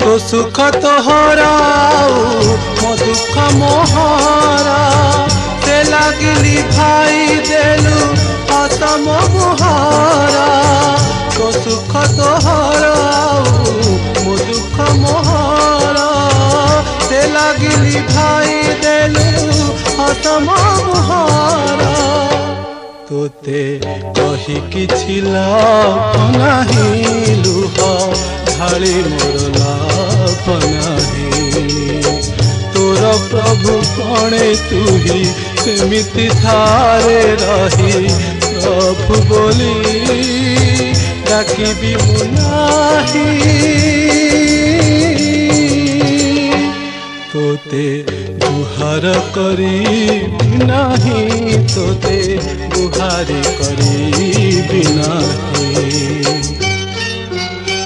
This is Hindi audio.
तो सुख तो हराऊ मो दुख मोहरा से लगिली भाई देलु हतम मुहारा तो सुख तो हराऊ मो दुख मोहरा से लगिली भाई देलु हतम मुहारा तोते कही किछि लाभ नाही लुह ढाली मोर लाभ नाही तोर प्रभु कणे तुही सेमिति थारे रही प्रभु बोली डाकिबी मु नाही तोते गुहार करी नाही तोते गुहारी करी नाही।